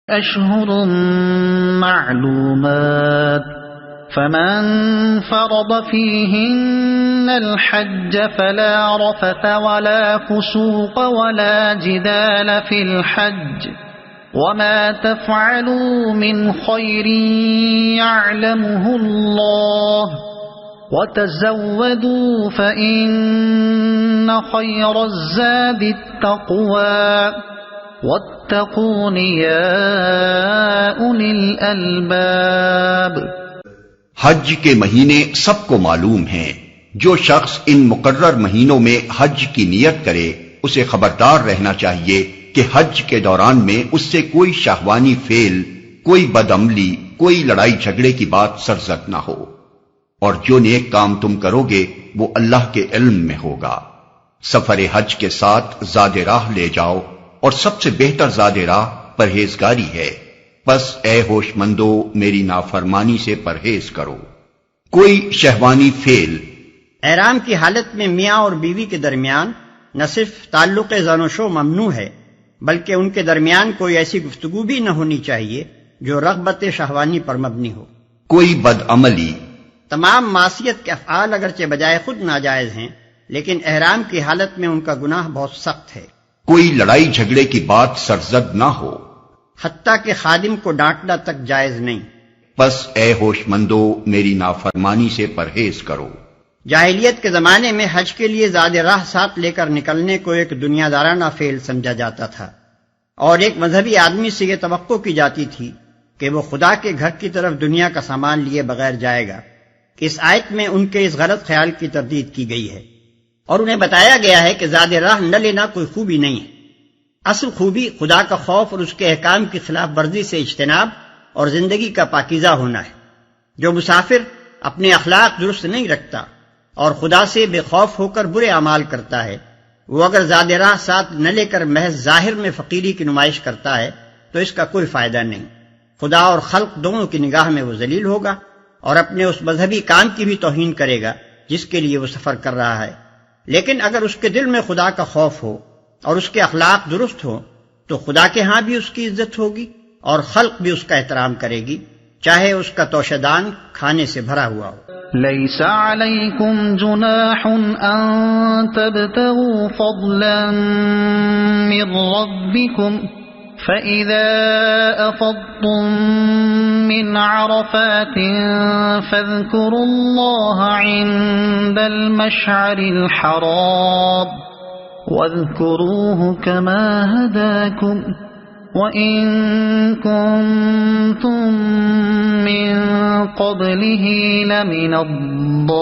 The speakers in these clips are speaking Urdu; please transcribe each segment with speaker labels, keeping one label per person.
Speaker 1: أشهر معلومات فمن فرض فيهن الحج فلا رفث ولا فسوق ولا جدال في الحج وما تفعلوا من خير يعلمه الله وتزودوا فإن خير الزاد التقوى واتقون يا أولي الألباب۔
Speaker 2: حج کے مہینے سب کو معلوم ہیں۔ جو شخص ان مقرر مہینوں میں حج کی نیت کرے اسے خبردار رہنا چاہیے کہ حج کے دوران میں اس سے کوئی شہوانی فعل، کوئی بدعملی، کوئی لڑائی جھگڑے کی بات سرزد نہ ہو، اور جو نیک کام تم کرو گے وہ اللہ کے علم میں ہوگا۔ سفر حج کے ساتھ زاد راہ لے جاؤ، اور سب سے بہتر زاد راہ پرہیزگاری ہے، بس اے ہوش مندو میری نافرمانی سے پرہیز کرو۔ کوئی شہوانی فعل،
Speaker 3: احرام کی حالت میں میاں اور بیوی کے درمیان نہ صرف تعلق زن و شو ممنوع ہے بلکہ ان کے درمیان کوئی ایسی گفتگو بھی نہ ہونی چاہیے جو رغبت شہوانی پر مبنی ہو۔
Speaker 2: کوئی بدعملی،
Speaker 3: تمام معصیت کے افعال اگرچہ بجائے خود ناجائز ہیں لیکن احرام کی حالت میں ان کا گناہ بہت سخت ہے۔
Speaker 2: کوئی لڑائی جھگڑے کی بات سرزد نہ ہو،
Speaker 3: حتیٰ کہ خادم کو ڈانٹنا تک جائز نہیں۔
Speaker 2: بس اے ہوش مندو میری نافرمانی سے پرہیز کرو۔
Speaker 3: جاہلیت کے زمانے میں حج کے لیے زاد راہ ساتھ لے کر نکلنے کو ایک دنیا دارانہ فعل سمجھا جاتا تھا، اور ایک مذہبی آدمی سے یہ توقع کی جاتی تھی کہ وہ خدا کے گھر کی طرف دنیا کا سامان لیے بغیر جائے گا۔ اس آیت میں ان کے اس غلط خیال کی تردید کی گئی ہے، اور انہیں بتایا گیا ہے کہ زاد راہ نہ لینا کوئی خوبی نہیں ہے۔ اصل خوبی خدا کا خوف اور اس کے احکام کی خلاف ورزی سے اجتناب اور زندگی کا پاکیزہ ہونا ہے۔ جو مسافر اپنے اخلاق درست نہیں رکھتا اور خدا سے بے خوف ہو کر برے اعمال کرتا ہے، وہ اگر زاد راہ ساتھ نہ لے کر محض ظاہر میں فقیری کی نمائش کرتا ہے تو اس کا کوئی فائدہ نہیں۔ خدا اور خلق دونوں کی نگاہ میں وہ ذلیل ہوگا اور اپنے اس مذہبی کام کی بھی توہین کرے گا جس کے لیے وہ سفر کر رہا ہے۔ لیکن اگر اس کے دل میں خدا کا خوف ہو اور اس کے اخلاق درست ہو تو خدا کے ہاں بھی اس کی عزت ہوگی اور خلق بھی اس کا احترام کرے گی، چاہے اس کا توشہ دان کھانے سے بھرا ہوا ہو۔
Speaker 1: ليس عليكم جناح أن تبتغوا فضلا من ربكم فإذا أفضتم من عرفات فاذكروا الله عند المشعر الحرام واذكروه كما هداكم وَإِن كُنتُم مِّن قَبْلِهِ لَمِنَ الضَّالِّينَ۔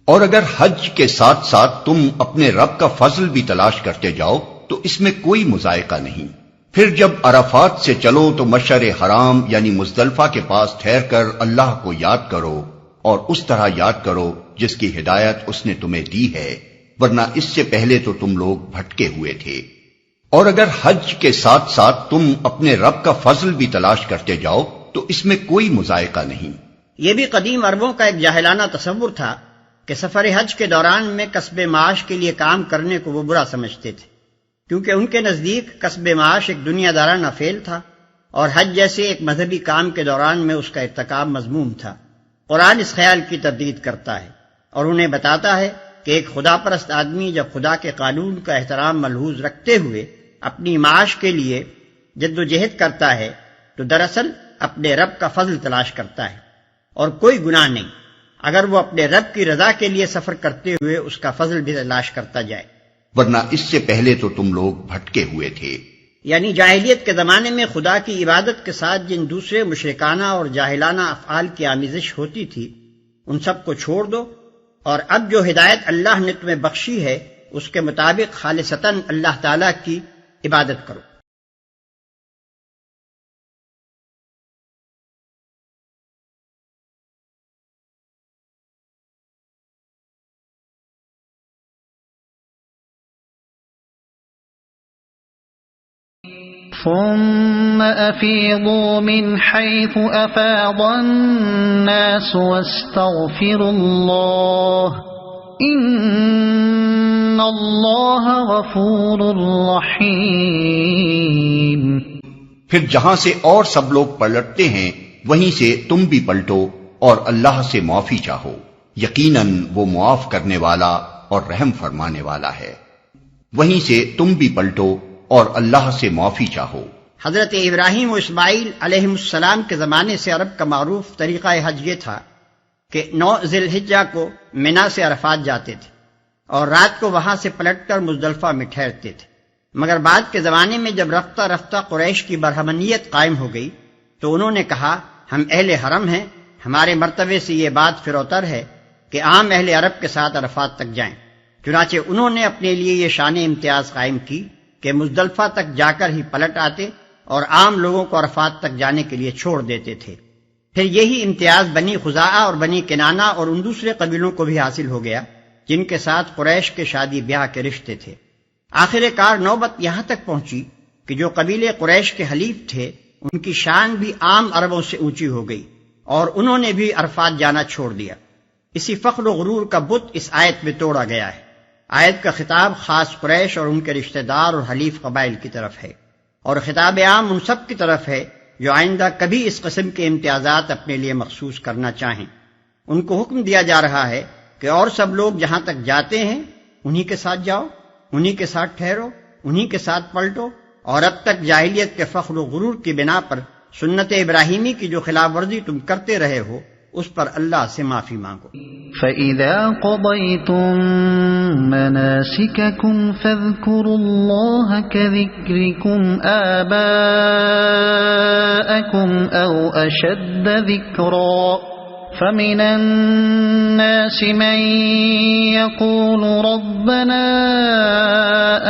Speaker 2: اور اگر حج کے ساتھ ساتھ تم اپنے رب کا فضل بھی تلاش کرتے جاؤ تو اس میں کوئی مذائقہ نہیں۔ پھر جب عرفات سے چلو تو مشعر حرام یعنی مزدلفہ کے پاس ٹھہر کر اللہ کو یاد کرو، اور اس طرح یاد کرو جس کی ہدایت اس نے تمہیں دی ہے، ورنہ اس سے پہلے تو تم لوگ بھٹکے ہوئے تھے۔ اور اگر حج کے ساتھ ساتھ تم اپنے رب کا فضل بھی تلاش کرتے جاؤ تو اس میں کوئی مذائقہ نہیں۔
Speaker 3: یہ بھی قدیم عربوں کا ایک جاہلانہ تصور تھا کہ سفر حج کے دوران میں کسب معاش کے لیے کام کرنے کو وہ برا سمجھتے تھے، کیونکہ ان کے نزدیک کسب معاش ایک دنیا دارانہ فعل تھا اور حج جیسے ایک مذہبی کام کے دوران میں اس کا ارتکاب مذموم تھا۔ قرآن اس خیال کی تردید کرتا ہے اور انہیں بتاتا ہے کہ ایک خدا پرست آدمی جب خدا کے قانون کا احترام ملحوظ رکھتے ہوئے اپنی معاش کے لیے جد و جہد کرتا ہے تو دراصل اپنے رب کا فضل تلاش کرتا ہے، اور کوئی گناہ نہیں اگر وہ اپنے رب کی رضا کے لیے سفر کرتے ہوئے اس کا فضل بھی تلاش کرتا جائے،
Speaker 2: ورنہ اس سے پہلے تو تم لوگ بھٹکے ہوئے تھے۔
Speaker 3: یعنی جاہلیت کے زمانے میں خدا کی عبادت کے ساتھ جن دوسرے مشرکانہ اور جاہلانہ افعال کی آمیزش ہوتی تھی ان سب کو چھوڑ دو، اور اب جو ہدایت اللہ نے تمہیں بخشی ہے اس کے مطابق خالصتاً اللہ تعالیٰ کی عبادت کرو۔
Speaker 1: ثم أفيضوا من حيث أفاض الناس واستغفروا الله إن اللہ غفور رحیم۔
Speaker 2: پھر جہاں سے اور سب لوگ پلٹتے ہیں وہیں سے تم بھی پلٹو اور اللہ سے معافی چاہو، یقیناً وہ معاف کرنے والا اور رحم فرمانے والا ہے۔ وہیں سے تم بھی پلٹو اور اللہ سے معافی چاہو۔
Speaker 3: حضرت ابراہیم و اسماعیل علیہ السلام کے زمانے سے عرب کا معروف طریقہ حج یہ تھا کہ 9 ذی الحجہ کو منا سے عرفات جاتے تھے اور رات کو وہاں سے پلٹ کر مزدلفہ میں ٹھہرتے تھے، مگر بعد کے زمانے میں جب رفتہ رفتہ قریش کی برہمنیت قائم ہو گئی تو انہوں نے کہا ہم اہل حرم ہیں، ہمارے مرتبے سے یہ بات فروتر ہے کہ عام اہل عرب کے ساتھ عرفات تک جائیں۔ چنانچہ انہوں نے اپنے لیے یہ شان امتیاز قائم کی کہ مزدلفہ تک جا کر ہی پلٹ آتے اور عام لوگوں کو عرفات تک جانے کے لیے چھوڑ دیتے تھے۔ پھر یہی امتیاز بنی خزاعہ اور بنی کنانہ اور ان دوسرے قبیلوں کو بھی حاصل ہو گیا جن کے ساتھ قریش کے شادی بیاہ کے رشتے تھے۔ آخر کار نوبت یہاں تک پہنچی کہ جو قبیلے قریش کے حلیف تھے ان کی شان بھی عام عربوں سے اونچی ہو گئی اور انہوں نے بھی عرفات جانا چھوڑ دیا۔ اسی فخر و غرور کا بت اس آیت میں توڑا گیا ہے۔ آیت کا خطاب خاص قریش اور ان کے رشتہ دار اور حلیف قبائل کی طرف ہے، اور خطاب عام ان سب کی طرف ہے جو آئندہ کبھی اس قسم کے امتیازات اپنے لیے مخصوص کرنا چاہیں۔ ان کو حکم دیا جا رہا ہے کہ اور سب لوگ جہاں تک جاتے ہیں انہی کے ساتھ جاؤ، انہی کے ساتھ ٹھہرو، انہی کے ساتھ پلٹو، اور اب تک جاہلیت کے فخر و غرور کی بنا پر سنت ابراہیمی کی جو خلاف ورزی تم کرتے رہے ہو اس پر اللہ سے معافی مانگو۔
Speaker 1: فَإِذَا قَضَيْتُم مَّنَاسِكَكُمْ فَاذْكُرُوا اللَّهَ كَذِكْرِكُمْ آبَاءَكُمْ أَوْ أَشَدَّ ذِكْرًا فَمِنَ النَّاسِ مَن يَقُولُ رَبَّنَا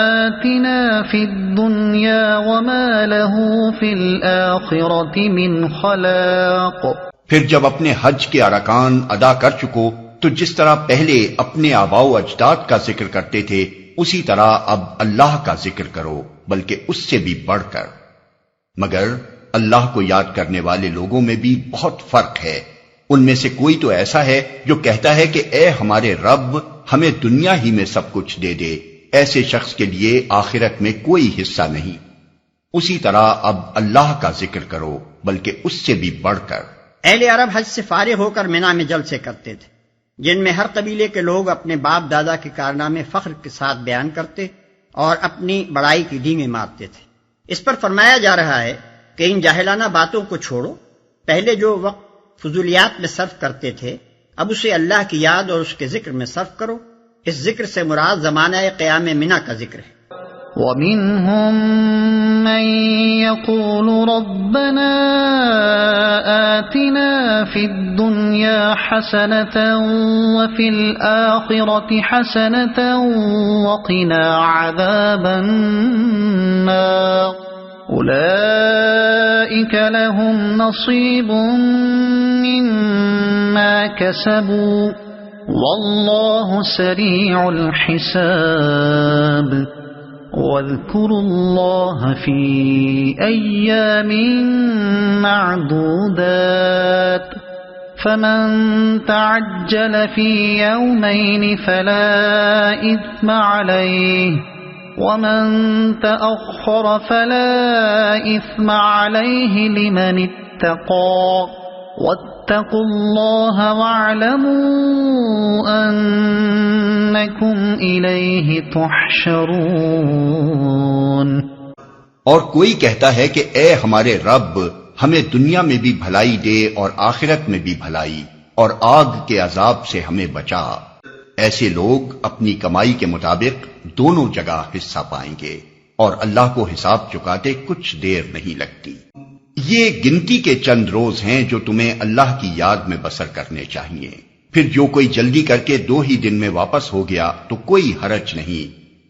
Speaker 1: آتِنَا فِي الدُّنْيَا وَمَا لَهُ فِي الْآخِرَةِ مِنْ خَلَاقٍ۔
Speaker 2: پھر جب اپنے حج کے ارکان ادا کر چکو تو جس طرح پہلے اپنے آباء و اجداد کا ذکر کرتے تھے اسی طرح اب اللہ کا ذکر کرو، بلکہ اس سے بھی بڑھ کر۔ مگر اللہ کو یاد کرنے والے لوگوں میں بھی بہت فرق ہے۔ ان میں سے کوئی تو ایسا ہے جو کہتا ہے کہ اے ہمارے رب ہمیں دنیا ہی میں سب کچھ دے دے، ایسے شخص کے لیے آخرت میں کوئی حصہ نہیں۔ اسی طرح اب اللہ کا ذکر کرو، بلکہ اس سے بھی بڑھ کر۔
Speaker 3: اہل عرب حج سے فارغ ہو کر منا میں جلسے کرتے تھے جن میں ہر قبیلے کے لوگ اپنے باپ دادا کے کارنامے فخر کے ساتھ بیان کرتے اور اپنی بڑائی کی ڈینگیں مارتے تھے۔ اس پر فرمایا جا رہا ہے کہ ان جاہلانہ باتوں کو چھوڑو، پہلے جو وقت فضولیات میں صرف کرتے تھے اب اسے اللہ کی یاد اور اس کے ذکر میں صرف کرو۔ اس ذکر سے مراد زمانہ قیام منا کا ذکر ہے۔
Speaker 1: وَمِنْهُمْ مَنْ يَقُولُ رَبَّنَا آتِنَا فِي الدُّنْيَا حَسَنَةً وَفِي الْآخِرَةِ حَسَنَةً وَقِنَا عَذَابَ النَّارِ أُولَئِكَ لَهُمْ نَصِيبٌ مِّمَّا كَسَبُوا وَاللَّهُ سَرِيعُ الْحِسَابِ وَاذْكُرُوا اللَّهَ فِي أَيَّامٍ مَّعْدُودَاتٍ فَمَن تَعَجَّلَ فِي يَوْمَيْنِ فَلَا إِثْمَ عَلَيْهِ وَمَن تَأَخَّرَ فَلَا إِثْمَ عَلَيْهِ لِمَنِ اتَّقَىٰ وَاتَّقُوا اللَّهَ وَاعْلَمُوا أَنَّكُمْ إِلَيْهِ تُحْشَرُونَ۔
Speaker 2: اور کوئی کہتا ہے کہ اے ہمارے رب ہمیں دنیا میں بھی بھلائی دے اور آخرت میں بھی بھلائی، اور آگ کے عذاب سے ہمیں بچا۔ ایسے لوگ اپنی کمائی کے مطابق دونوں جگہ حصہ پائیں گے، اور اللہ کو حساب چکاتے کچھ دیر نہیں لگتی۔ یہ گنتی کے چند روز ہیں جو تمہیں اللہ کی یاد میں بسر کرنے چاہیے، پھر جو کوئی جلدی کر کے 2 ہی دن میں واپس ہو گیا تو کوئی حرج نہیں،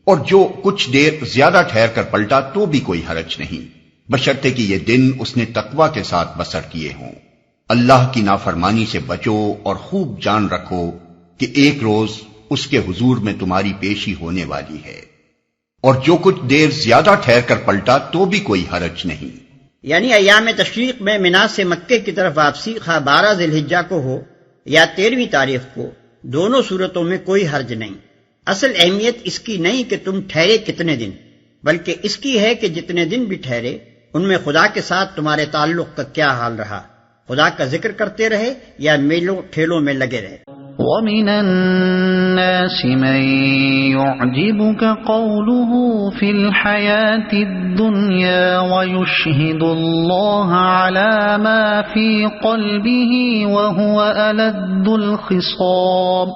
Speaker 2: اور جو کچھ دیر زیادہ ٹھہر کر پلٹا تو بھی کوئی حرج نہیں، بشرطے کہ یہ دن اس نے تقوی کے ساتھ بسر کیے ہوں۔ اللہ کی نافرمانی سے بچو اور خوب جان رکھو کہ ایک روز اس کے حضور میں تمہاری پیشی ہونے والی ہے، اور جو کچھ دیر زیادہ ٹھہر کر پلٹا تو بھی کوئی حرج نہیں۔
Speaker 3: یعنی ایام تشریق میں منا سے مکے کی طرف واپسی خواہ 12 ذی الحجہ کو ہو یا 13ویں تاریخ کو، دونوں صورتوں میں کوئی حرج نہیں۔ اصل اہمیت اس کی نہیں کہ تم ٹھہرے کتنے دن، بلکہ اس کی ہے کہ جتنے دن بھی ٹھہرے ان میں خدا کے ساتھ تمہارے تعلق کا کیا حال رہا، خدا کا ذکر کرتے رہے یا میلوں ٹھیلوں میں لگے رہے۔
Speaker 1: وَمِنَ النَّاسِ مَن يُعْجِبُكَ قَوْلُهُ فِي الْحَيَاةِ الدُّنْيَا وَيُشْهِدُ اللَّهَ عَلَى مَا فِي قَلْبِهِ وَهُوَ أَلَدُّ الْخِصَامِ۔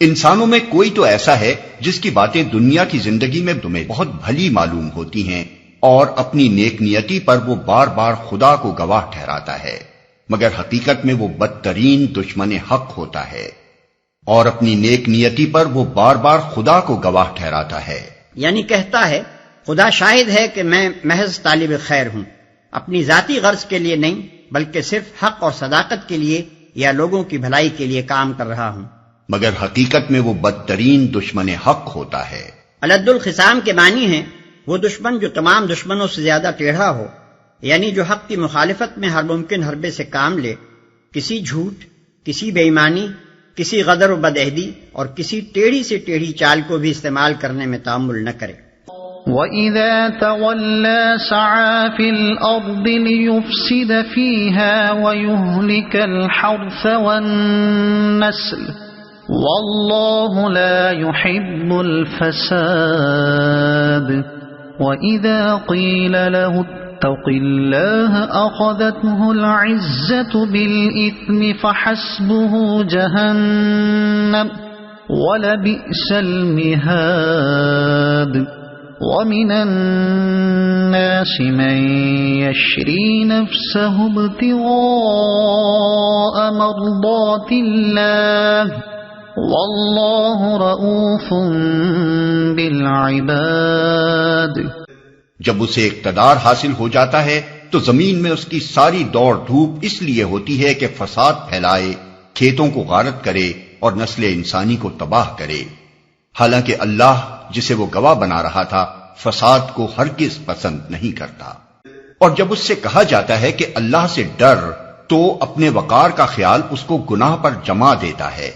Speaker 2: انسانوں میں کوئی تو ایسا ہے جس کی باتیں دنیا کی زندگی میں تمہیں بہت بھلی معلوم ہوتی ہیں، اور اپنی نیک نیتی پر وہ بار بار خدا کو گواہ ٹھہراتا ہے، مگر حقیقت میں وہ بدترین دشمن حق ہوتا ہے، اور اپنی نیک نیتی پر وہ بار بار خدا کو گواہ ٹھہراتا ہے۔
Speaker 3: یعنی کہتا ہے خدا شاہد ہے کہ میں محض طالب خیر ہوں، اپنی ذاتی غرض کے لیے نہیں بلکہ صرف حق اور صداقت کے لیے یا لوگوں کی بھلائی کے لیے کام کر رہا ہوں،
Speaker 2: مگر حقیقت میں وہ بدترین دشمن حق ہوتا ہے۔
Speaker 3: الد الخصام کے معنی ہیں وہ دشمن جو تمام دشمنوں سے زیادہ ٹیڑھا ہو، یعنی جو حق کی مخالفت میں ہر ممکن حربے سے کام لے، کسی جھوٹ، کسی بے ایمانی، کسی غدر و بدعہدی اور کسی ٹیڑھی سے ٹیڑھی چال کو بھی استعمال کرنے میں تأمل نہ کرے۔
Speaker 1: وَإِذَا تَوَلَّى سَعَى فِي الْأَرْضِ لِيُفْسِدَ فِيهَا وَيُهْلِكَ الْحَرْثَ وَالنَّسْلَ وَاللَّهُ لَا يُحِبُّ الْفَسَادَ وَإِذَا قِيلَ لَهُ اتَّقِ اللَّهَ أَخَذَتْهُ الْعِزَّةُ بِالْإِثْمِ فَحَسْبُهُ جَهَنَّمُ وَلَبِئْسَ الْمِهَادُ وَمِنَ النَّاسِ مَن يَشْرِي نَفْسَهُ ابْتِغَاءَ مَرْضَاتِ اللَّهِ وَاللَّهُ رَءُوفٌ بِالْعِبَادِ۔
Speaker 2: جب اسے اقتدار حاصل ہو جاتا ہے تو زمین میں اس کی ساری دوڑ دھوپ اس لیے ہوتی ہے کہ فساد پھیلائے، کھیتوں کو غارت کرے اور نسل انسانی کو تباہ کرے، حالانکہ اللہ جسے وہ گواہ بنا رہا تھا فساد کو ہرگز پسند نہیں کرتا۔ اور جب اس سے کہا جاتا ہے کہ اللہ سے ڈر تو اپنے وقار کا خیال اس کو گناہ پر جما دیتا ہے۔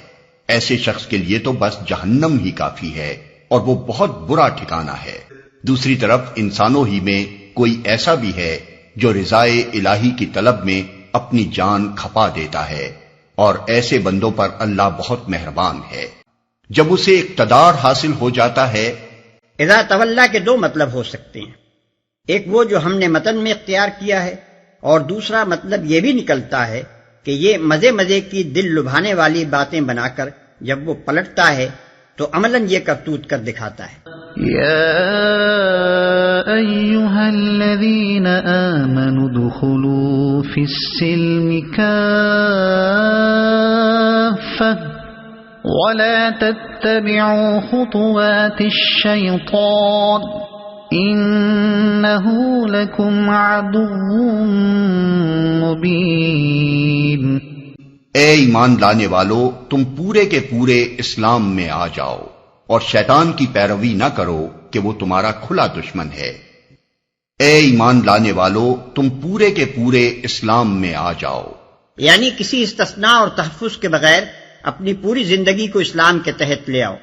Speaker 2: ایسے شخص کے لیے تو بس جہنم ہی کافی ہے، اور وہ بہت برا ٹھکانہ ہے۔ دوسری طرف انسانوں ہی میں کوئی ایسا بھی ہے جو رضائے الہی کی طلب میں اپنی جان کھپا دیتا ہے، اور ایسے بندوں پر اللہ بہت مہربان ہے۔ جب اسے اقتدار حاصل ہو جاتا ہے،
Speaker 3: اذا تولا کے دو مطلب ہو سکتے ہیں، ایک وہ جو ہم نے متن میں اختیار کیا ہے، اور دوسرا مطلب یہ بھی نکلتا ہے کہ یہ مزے مزے کی دل لبھانے والی باتیں بنا کر جب وہ پلٹتا ہے تو عملاً یہ کرتوت کر دکھاتا ہے۔
Speaker 1: یا ایھا الذین آمنوا ادخلوا فی السلم کافۃ ولا تتبعوا خطوات الشیطان انہ لکم عدو مبین۔
Speaker 2: اے ایمان لانے والو، تم پورے کے پورے اسلام میں آ جاؤ اور شیطان کی پیروی نہ کرو کہ وہ تمہارا کھلا دشمن ہے۔ اے ایمان لانے والو، تم پورے کے پورے اسلام میں آ جاؤ،
Speaker 3: یعنی کسی استثناء اور تحفظ کے بغیر اپنی پوری زندگی کو اسلام کے تحت لے آؤ۔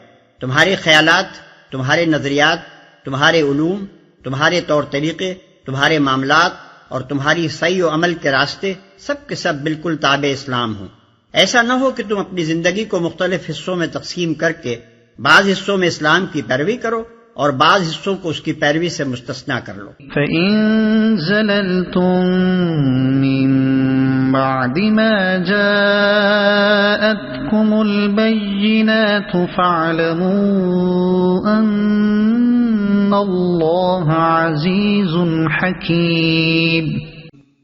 Speaker 3: تمہارے خیالات، تمہارے نظریات، تمہارے علوم، تمہارے طور طریقے، تمہارے معاملات اور تمہاری سعی و عمل کے راستے سب کے سب بالکل تابع اسلام ہوں۔ ایسا نہ ہو کہ تم اپنی زندگی کو مختلف حصوں میں تقسیم کر کے بعض حصوں میں اسلام کی پیروی کرو اور بعض حصوں کو اس کی پیروی سے مستثنا کر لو۔
Speaker 1: فَإِن زَلَلْتُم مِّن بَعْدِ مَا جَاءَتْكُمُ الْبَيِّنَاتُ فَاعْلَمُوا أَنَّ اللَّهَ عَزِيزٌ حَكِيمٌ۔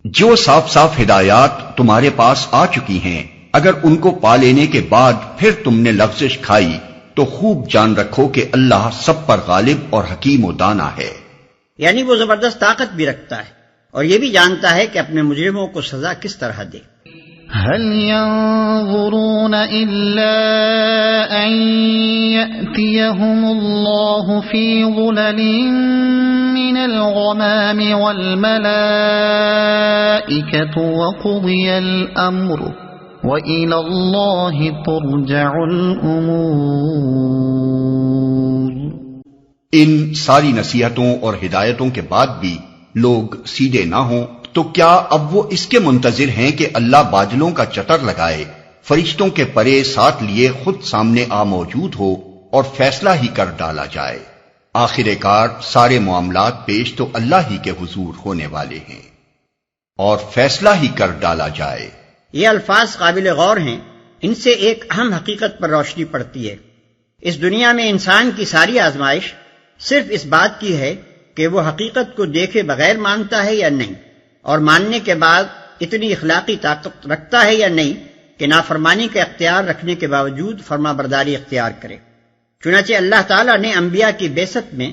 Speaker 2: جو صاف صاف ہدایات تمہارے پاس آ چکی ہیں، اگر ان کو پا لینے کے بعد پھر تم نے لغزش کھائی تو خوب جان رکھو کہ اللہ سب پر غالب اور حکیم و دانا ہے۔
Speaker 3: یعنی وہ زبردست طاقت بھی رکھتا ہے اور یہ بھی جانتا ہے کہ اپنے مجرموں کو سزا کس طرح دے۔
Speaker 1: هل ينظرون إلا أن يأتيهم الله في ظلل من الغمام والملائكة وقضي الأمر وَإِلَى اللَّهِ تُرْجَعُ الْأُمُورُ۔
Speaker 2: ان ساری نصیحتوں اور ہدایتوں کے بعد بھی لوگ سیدھے نہ ہوں تو کیا اب وہ اس کے منتظر ہیں کہ اللہ بادلوں کا چتر لگائے، فرشتوں کے پرے ساتھ لیے خود سامنے آ موجود ہو اور فیصلہ ہی کر ڈالا جائے؟ آخر کار سارے معاملات پیش تو اللہ ہی کے حضور ہونے والے ہیں، اور فیصلہ ہی کر ڈالا جائے۔
Speaker 3: یہ الفاظ قابل غور ہیں، ان سے ایک اہم حقیقت پر روشنی پڑتی ہے۔ اس دنیا میں انسان کی ساری آزمائش صرف اس بات کی ہے کہ وہ حقیقت کو دیکھے بغیر مانتا ہے یا نہیں، اور ماننے کے بعد اتنی اخلاقی طاقت رکھتا ہے یا نہیں کہ نافرمانی کا اختیار رکھنے کے باوجود فرما برداری اختیار کرے۔ چنانچہ اللہ تعالیٰ نے انبیاء کی بعثت میں،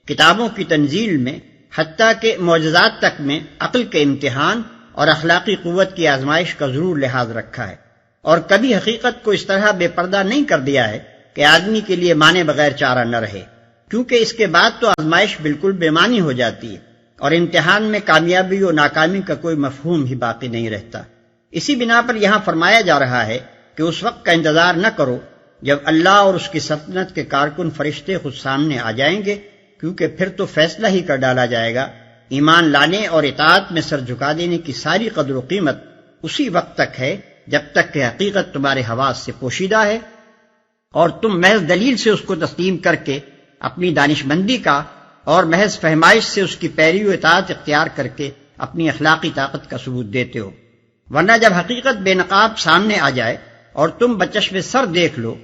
Speaker 3: کتابوں کی تنزیل میں، حتیٰ کہ معجزات تک میں عقل کے امتحان اور اخلاقی قوت کی آزمائش کا ضرور لحاظ رکھا ہے، اور کبھی حقیقت کو اس طرح بے پردہ نہیں کر دیا ہے کہ آدمی کے لیے مانے بغیر چارہ نہ رہے، کیونکہ اس کے بعد تو آزمائش بالکل بے معنی ہو جاتی ہے، اور امتحان میں کامیابی و ناکامی کا کوئی مفہوم ہی باقی نہیں رہتا۔ اسی بنا پر یہاں فرمایا جا رہا ہے کہ اس وقت کا انتظار نہ کرو جب اللہ اور اس کی سلطنت کے کارکن فرشتے خود سامنے آ جائیں گے، کیونکہ پھر تو فیصلہ ہی کر ڈالا جائے گا۔ ایمان لانے اور اطاعت میں سر جھکا دینے کی ساری قدر و قیمت اسی وقت تک ہے جب تک کہ حقیقت تمہارے حواس سے پوشیدہ ہے اور تم محض دلیل سے اس کو تسلیم کر کے اپنی دانش مندی کا اور محض فہمائش سے اس کی پیروی و اطاعت اختیار کر کے اپنی اخلاقی طاقت کا ثبوت دیتے ہو۔ ورنہ جب حقیقت بے نقاب سامنے آ جائے اور تم بچشم سر دیکھ لو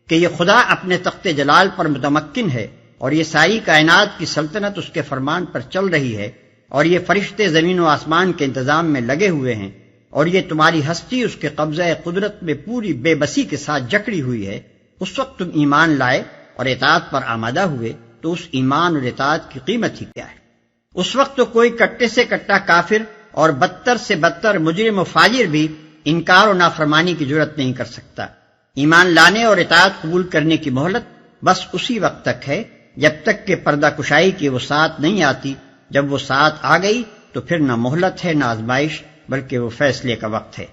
Speaker 3: کہ یہ خدا اپنے تخت جلال پر متمکن ہے اور یہ ساری کائنات کی سلطنت اس کے فرمان پر چل رہی ہے، اور یہ فرشتے زمین و آسمان کے انتظام میں لگے ہوئے ہیں، اور یہ تمہاری ہستی اس کے قبضہ قدرت میں پوری بے بسی کے ساتھ جکڑی ہوئی ہے، اس وقت تم ایمان لائے اور اطاعت پر آمادہ ہوئے تو اس ایمان اور اطاعت کی قیمت ہی کیا ہے؟ اس وقت تو کوئی کٹے سے کٹا کافر اور بدتر سے بدتر مجرم و فاجر بھی انکار و نافرمانی کی جرت نہیں کر سکتا۔ ایمان لانے اور اطاعت قبول کرنے کی مہلت بس اسی وقت تک ہے جب تک کہ پردہ کشائی کی وہ ساعت نہیں آتی۔ جب وہ ساعت آ گئی تو پھر نہ مہلت ہے نہ آزمائش، بلکہ وہ فیصلے کا وقت ہے۔